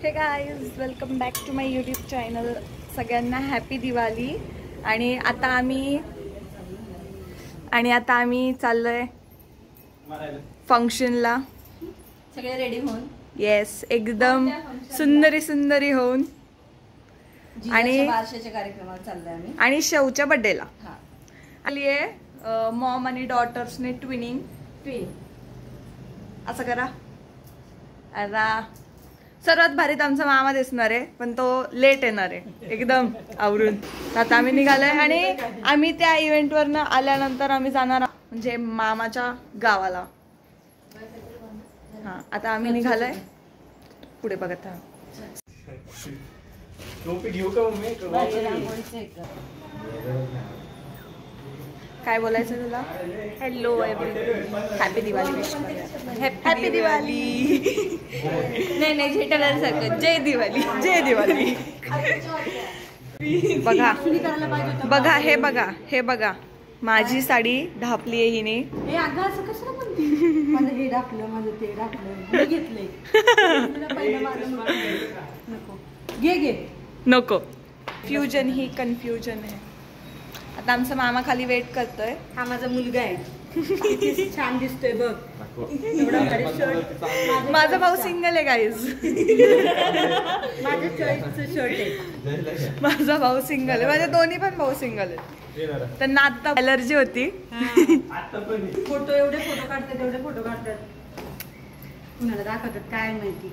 हे guys, welcome back to my YouTube channel. सगळ्यांना happy Diwali. आणि आता आम्ही चाललोय फंक्शनला. सगळे रेडी होऊन. येस, एकदम सुंदरी होऊन. आणि बारशाच्या कार्यक्रमाला चाललोय आम्ही. आणि शौच्या बर्थडेला आली आहे मॉम आणि डॉटर्सने ट्विन. असं करा. आता सर्वात भारीत आमचा मामा दिसणार आहे, पण तो लेट येणार आहे एकदम आवरून. आता आम्ही निघालोय आणि आम्ही त्या इव्हेंटवरनं आल्यानंतर आम्ही जाणार म्हणजे मामाच्या गावाला. हा, आता आम्ही निघालोय पुढे बघत. काय बोलायचं तुला? Hello everyone, happy Diwali. Happy Diwali. नाही झेटासारखं जय दिवाळी. जय दिवाळी. बघा बघा, हे बघा माझी साडी ढापली आहे हिने. हे अगं असं कशाला म्हणते? माझं हे ढापलं, माझं ते ढापलं, मी घेतलंय. नको घे नको. फ्युजन ही कन्फ्युजन आहे. आता आमचा मामा खाली वेट करतोय. हा माझा मुलगा आहे. छान दिसतोय बघ. माझा भाऊ सिंगल आहे गाईज. माझ्या चॉईसचं शर्ट आहे. माझा भाऊ सिंगल आहे. माझे दोन्ही पण भाऊ सिंगल आहेत. त्यांना आता अलर्जी होती. फोटो एवढे फोटो काढतात. कुणाला दाखवतात काय माहिती.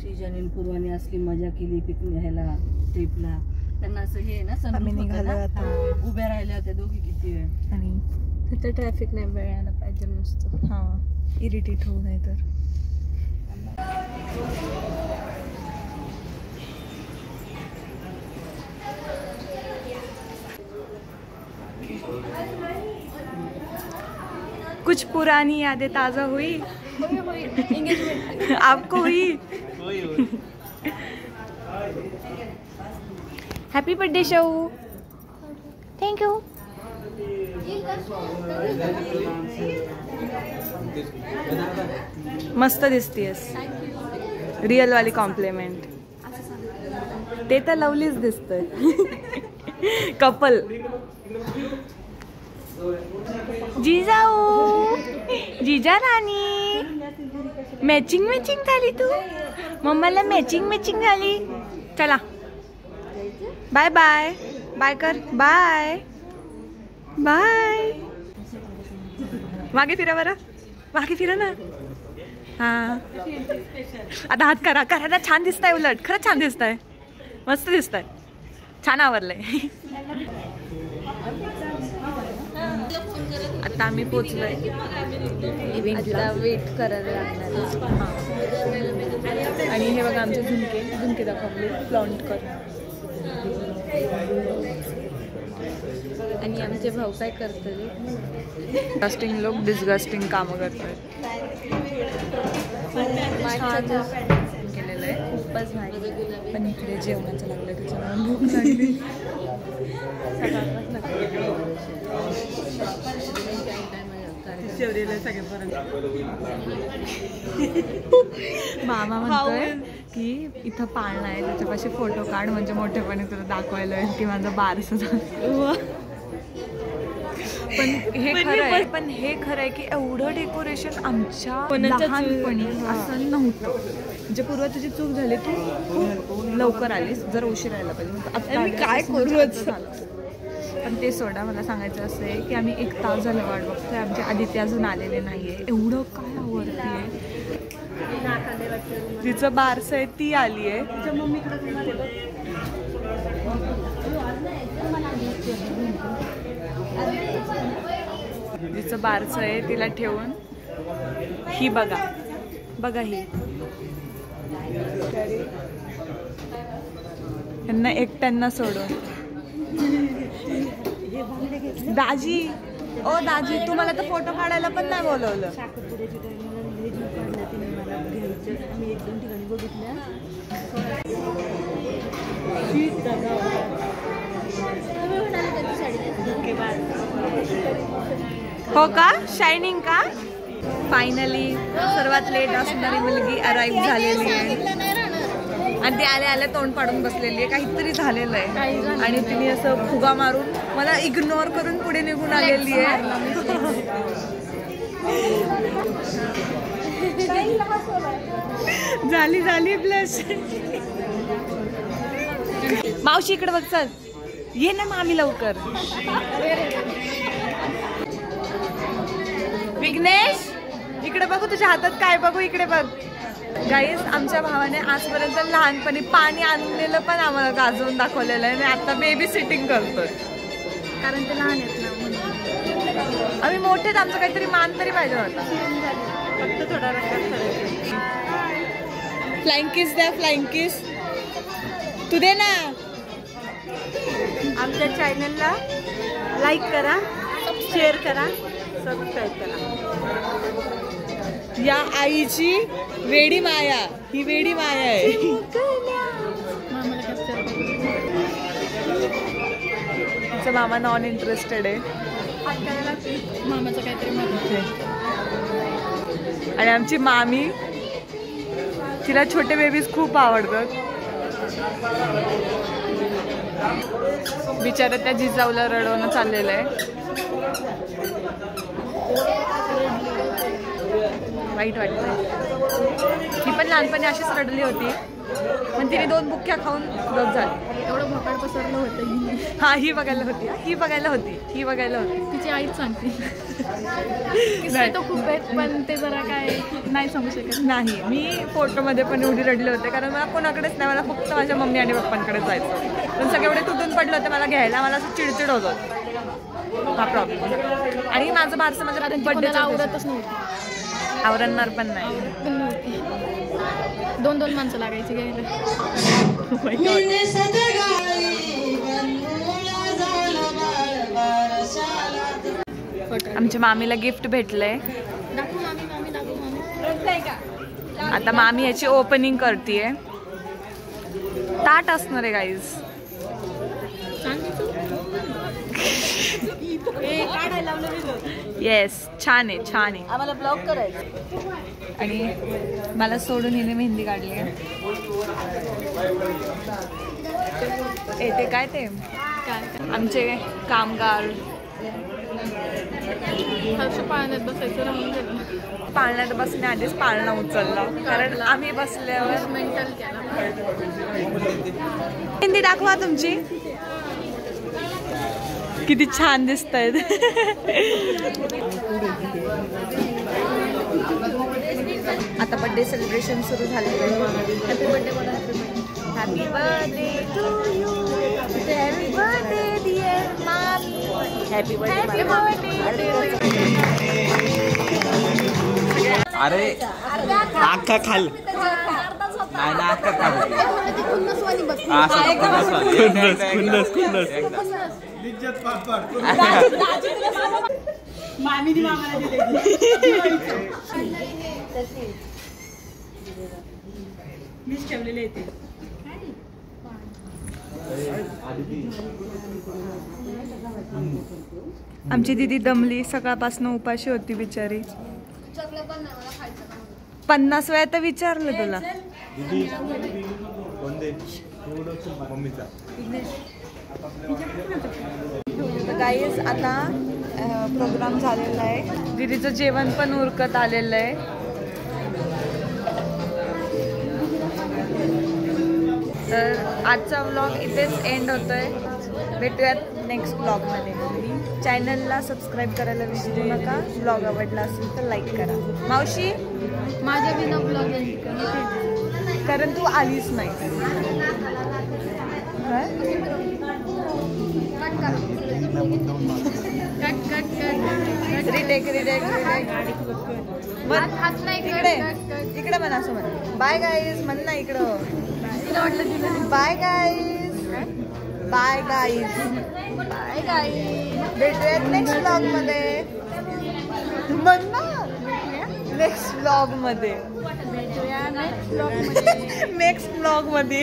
श्रीजानी पूर्वाने असली मजा केली पिकनिक ह्याला ट्रिपला. त्यांना असं हे ना उभ्या राहिल्या होत्या दोघी किती वेळ. आणि तिथं ट्रॅफिक नाही मिळायला पाहिजे नुसतं. हा, इरिटेट होऊ नये तर. कुछ पुरानी यादें ताज़ा हुई. आपको हुई? हैप्पी बर्थडे शो. Thank you. मस्त दिसतीयस. रिअल वाली कॉम्प्लिमेंट. ते तर लवलीच दिसतंय. कपल. जिजाऊ, जिजा राणी, मॅचिंग झाली तू. मम्माला मॅचिंग झाली. चला बाय बाय. बाय कर. Bye bye. मागे फिरा बरं. मागे फिरा ना. हा, आता हात करा ना. छान दिसताय. उलट खरंच छान दिसताय. मस्त दिसताय. छान आवडलंय. आता आम्ही पोचलोय इव्हेंटला. वेट करायला लागणार. आणि हे बघा आमचे झुमके दाखवले फ्लॉन्ट कर. आणि आमचे भाऊ काय करतोय? डिस्गस्टिंग लोक डिस्गस्टिंग कामं करतोय. केलेलं आहे खूपच भारी. पण इकडे जेवणाचं लागलं त्याच्यामुळे भूक लागली. मामा म्हणतोय की इथं पाळणा आहे त्याच्यापाशी फोटो काढ म्हणजे मोठेपणे तुला दाखवायला येईल की माझं बारसं झालं. पण हे खरं आहे की एवढं डेकोरेशन आमच्या लहानपणी असं नव्हतं. म्हणजे पूर्व तुझी चूक झाली. तू खूप लवकर आलीस. जर उशीर यायला पाहिजे. काय करू. पण ते सोडा. मला सांगायचं असं आहे की आम्ही 1 तास झालं वाट बघतोय. आमचे आदित्य अजून आलेले नाहीये. एवढं काय आवडती आहे. तिचं बारसं आहे ती आली आहे. तिचं बारसं आहे तिला ठेवून. ही बघा ही त्यांना एकट्यांना सोडून. दाजी, ओ दाजी, तुम्हाला तर फोटो काढायला पण नाही बोलवलं. हो का? शायनिंग का? फायनली सर्वात लेट असणारी मुलगी अराईव्ह झालेली आहे आणि ती आल्या आल्या तोंड पाडून बसलेली आहे. काहीतरी झालेलं आहे आणि तिने असं फुगा मारून मला इग्नोर करून पुढे निघून आलेली आहे. झाली झाली ब्लश. मावशी इकडे बघ, चल ये ना मामी लवकर. विघ्नेश इकडे बघू, तुझ्या हातात काय बघू, इकडे बघ. गाईस, आमच्या भावाने आजपर्यंत लहानपणी पाणी आणलेलं पण आम्हाला गाजवून दाखवलेलं आहे आणि आता बेबी सिटिंग करतोय कारण ते लहान आहेत ना म्हणून. आम्ही मोठेच, आमचं काहीतरी मान तरी पाहिजे होता. फक्त थोडा रंगात फरक. फ्लाइंग किस द्या, फ्लाइंग किस तू दे ना. आमच्या चॅनलला लाईक करा, शेअर करा, सबस्क्राईब करा. या आईची वेडी माया, ही वेडी माया आहे. आमचा मामा नॉन इंटरेस्टेड आहे. मामाचं काहीतरी आणि आमची मामी, तिला छोटे बेबीज खूप आवडतात. बिचारा त्या जिजाऊला रडवणं चाललेलं आहे. वाईट वाटतं. ही पण लहानपणी अशीच रडली होती पण तिने 2 बुक्क्या खाऊन गप झाली. एवढं भोकाड पसरलं होतं. हा, ही बघायला होती, ही बघायला होती, ही बघायला होती. तिची आईच सांगते. तो खूप आहेत पण ते जरा काय नाही सांगू शकत. नाही, मी फोटोमध्ये पण एवढी रडले होते कारण मला कोणाकडेच नाही, मला फक्त माझ्या मम्मी आणि पप्पांकडे जायचं. पण सगळे एवढे तुटून पडले होते मला घ्यायला, मला असं चिडचिड होत होतं. हा प्रॉब्लेम. आणि माझं बारसं माझ्या बर्थडेचं आवडतच नव्हती. आवरणार पण नाही. 2 माणसं लागायची घ्यायला. आमच्या मामीला गिफ्ट भेटलंय. आता मामी याची ओपनिंग करतीये. ताट असणार आहे गाईज. येस, छान आहे, छान आहे. आम्हाला ब्लॉग करायचं. आणि मला सोडून हिने मेहंदी काढली आहे. ते काय ते आमचे कामगार पाळण्यात बसायचं राहून गेलं. पाळण्यात बसण्याआधीच पाळणा उचलला कारण आम्ही बसल्यावर मेंटल केला. मेहंदी दाखवा तुमची. किती छान दिसत आहेत. आता बर्थडे सेलिब्रेशन सुरू झालेलं आहे. हॅपी बर्थडे बोला. Happy birthday to you. Happy birthday dear मामी. Happy birthday. अरे अख्खा खाल नाही ना, अख्खा खाल. मामीनी मामाला दिले. मीच ठेवलेले येते. आमची दीदी दमली, सकाळपासून उपाशी होती बिचारी. 50 वेळा तर विचारलं तुला. गाईज, आता प्रोग्राम झालेला आहे. दीदीचं जेवण पण उरकत आलेलं आहे. तर आजचा व्लॉग इथेच एंड होतोय. भेटूयात नेक्स्ट व्लॉगमध्ये. चॅनलला सबस्क्राईब करायला विसरू नका. व्लॉग आवडला असेल तर लाईक करा. मावशी, माझ्या बिना ब्लॉग कारण तू आलीच नाही. रिटेक रिटेक इकडे इकडे म्हणा असं म्हणा. बाय गाईज म्हण ना इकडं. Bye guys. Bye guys. Bye guys. भेटूयात नेक्स्ट ब्लॉग मध्ये. म्हण ना, नेक्स्ट ब्लॉग मध्ये. भेटूया नेक्स्ट ब्लॉग मध्ये. नेक्स्ट ब्लॉग मध्ये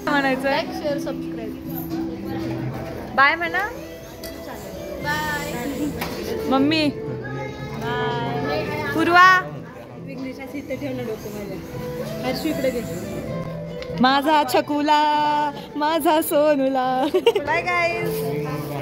म्हणायचं. Like share subscribe. बाय म्हणा. Bye mummy bye. पूर्वा विघ्नेशाची इथे ठेवलं डोकं माझ्या. हर्षू इकडे घे. माझा छकुला माझा सोनूला. Bye guys.